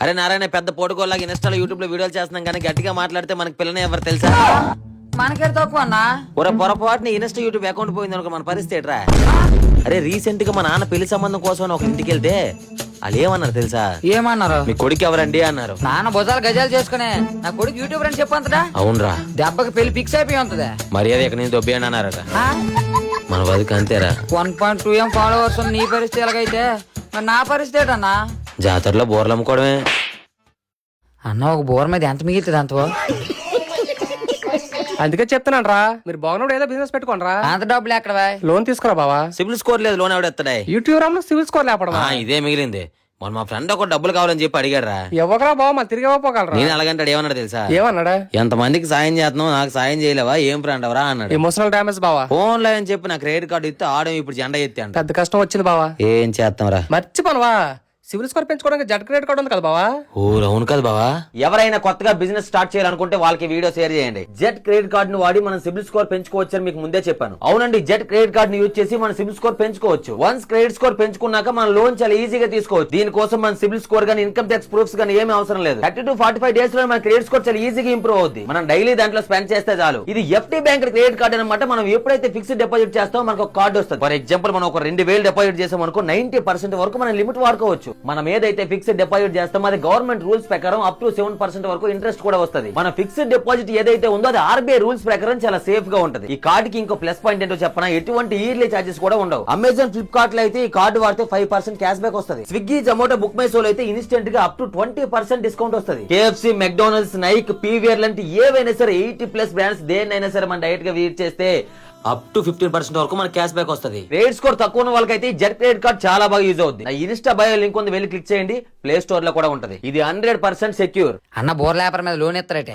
అరే నారాయణ పెద్ద పోటుకోలాగా ఇన్స్టాలో యూట్యూబ్ లో వీడియోలు చేస్తున్నాం కానీ గట్టిగా మాట్లాడితే మనకి పిల్లని ఎవరు తెలుసా? మనకే తక్కువ అన్నా. పొరపాటుని ఇన్స్టా యూట్యూబ్ అకౌంట్ పోయింది అనుకో మన పరిస్థితి ఏంట్రా? అరే రీసెంట్ గా మా నాన్న పెళ్లి సంబంధం కోసం ఒక ఇంటికి వెళ్తే వాళ్ళు ఏమన్నారు తెలుసా? ఏమన్నారు? మీ కొడుకు ఎవరండి అన్నారు. నాన్న భుజాలు గజాలు చేసుకునే నా కొడుకు యూట్యూబ్ అని చెప్పంతదా? అవునరా, దెబ్బకి పెళ్లి ఫిక్స్ అయిపోయి ఉంటది. మర్యాద ఇక్కడ నుంచి దొబ్బేయండి అన్నారట. మన బతుకు అంతేరా. 1.2 M ఫాలోవర్స్ ఉన్న నీ పరిస్థితి ఎలాగైతే మరి నా పరిస్థితి ఏంటన్నా? జాతరలో బోర్లు అమ్ముకోవడమే. అన్న ఒక బోర్ మీద ఎంత మిగులుతుంది అంతవో? అందుకే చెప్తున్నాను రా, మీరు బాగున్నప్పుడు ఏదో బిజినెస్ పెట్టుకోండి రా. అంత డబ్బులు ఎక్కడవా? లోన్ తీసుకురా బావా. సిబిల్ స్కోర్ లేదు, లోన్ ఎవడెత్తాడే? యూట్యూబ్ రామ్ సివిల్ స్కోర్ లేపడం. ఇదే మిగిలింది. మొన్న మా ఫ్రెండ్ ఒక డబ్బులు కావాలని చెప్పి అడిగాడు రా. ఎవరా బావ మళ్ళీ తిరిగి ఇవ్వపోగలరా? నేను అలాగంటాడు. ఏమన్నాడు తెలుసా? ఏమన్నాడా? ఎంత మందికి సాయం చేస్తున్నావు, నాకు సాయం చేయలేవా, ఏం ఫ్రెండ్ ఎవరా అన్నాడు. ఎమోషనల్ డ్యామేజ్ బావా. ఫోన్ లో అని చెప్పి నా క్రెడిట్ కార్డు ఇస్తే ఆడేం ఇప్పుడు జెండా ఎత్తి అంట. పెద్ద కష్టం వచ్చింది బావా. ఏం చేస్తాం రా. మర్చిపోనువా, సివిల్ స్కోర్ పెంచుకోవడానికి జడ్ క్రెడిట్ కార్డు ఉంది కదా బావా. ఓ అవును కదా బావా. ఎవరైనా కొత్తగా బిజినెస్ స్టార్ట్ చేయాలనుకుంటే వాళ్ళకి వీడియో షేర్ చేయండి. జెట్ క్రెడిట్ కార్డు ను వాడి మనం సిబిల్ స్కోర్ పెంచుకోవచ్చు అని మీకు ముందే చెప్పాను. అవునండి, జెట్ క్రెడిట్ కార్డు ను యూజ్ చేసి మన సిబిల్ స్కోర్ పెంచుకోవచ్చు. వన్స్ క్రెడిట్ స్కోర్ పెంచుకున్నాక మన లోన్ చాలా ఈజీగా తీసుకోవచ్చు. దీనికోసం మన సిబిల్ స్కోర్ గానీ ఇన్కమ్ ట్యాక్స్ ప్రూఫ్స్ గానీ ఏమీ అవసరం లేదు. 30 to 45 డేస్ లో మన క్రెడిట్ స్కోర్ చాలా ఈజీగా ఇంప్రూవ్ అవుతుంది. మనం డైలీ దాంట్లో స్పెండ్ చేస్తే చాలు. ఇది ఎఫ్టీ బ్యాంక్ క్రెడిట్ కార్డు అనమాట. మనం ఎప్పుడైతే ఫిక్స్డ్ డిపాజిట్ చేస్తామో మనకు ఒక కార్డు వస్తుంది. ఫర్ ఎగ్జాంపుల్ మనం ఒక 2000 డిపాజిట్ చేసాం అనుకో 90% వరకు మనం లిమిట్ వాడుకోవచ్చు. మనం ఏదైతే ఫిక్స్డ్ డిపాజిట్ చేస్తాం అది గవర్నమెంట్ రూల్స్ ప్రకారం అప్ టు 7% వరకు ఇంట్రెస్ట్ కూడా వస్తుంది. మన ఫిక్స్డ్ డిపాజిట్ ఏదైతే ఉందో అది ఆర్బీఐ రూల్స్ ప్రకారం చాలా సేఫ్ గా ఉంటుంది. ఈ కార్డ్ కి ఇంకో ప్లస్ పాయింట్ ఏంటో చెప్పనా, ఎటువంటి ఇయర్లీ చార్జెస్ కూడా ఉండవు. అమెజాన్, ఫ్లిప్కార్ట్ లో అయితే ఈ కార్డు వాడితే 5% క్యాష్ బ్యాక్ వస్తుంది. స్విగ్గీ, జొమాటో, బుక్ మై షోలో అయితే ఇన్స్టెంట్ గా అప్ టు 20% డిస్కౌంట్ వస్తుంది. కేఎఫ్సి, మెక్డానల్డ్స్, నైక్, పీవీఆర్ లాంటి ఏవైనా సరే 80+ బ్రాండ్స్ దేన్నైనా సరే మన డైరెక్ట్ గా విజిట్ చేస్తే అప్ టు 15% వరకు మన క్యాష్ బ్యాక్ వస్తుంది. క్రెడిట్ స్కోర్ తక్కువ ఉన్న వాళ్ళకైతే జెట్ క్రెడిట్ కార్డ్ చాలా బాగా యూజ్ అవుతుంది. నా ఇన్స్టా బయో లింక్ ఉంది, వెళ్ళి క్లిక్ చేయండి. ప్లే స్టోర్ లో కూడా ఉంటది. ఇది 100% సెక్యూర్. అన్న బోర్ లేపర్ మీద లోన్ ఎత్తారటే.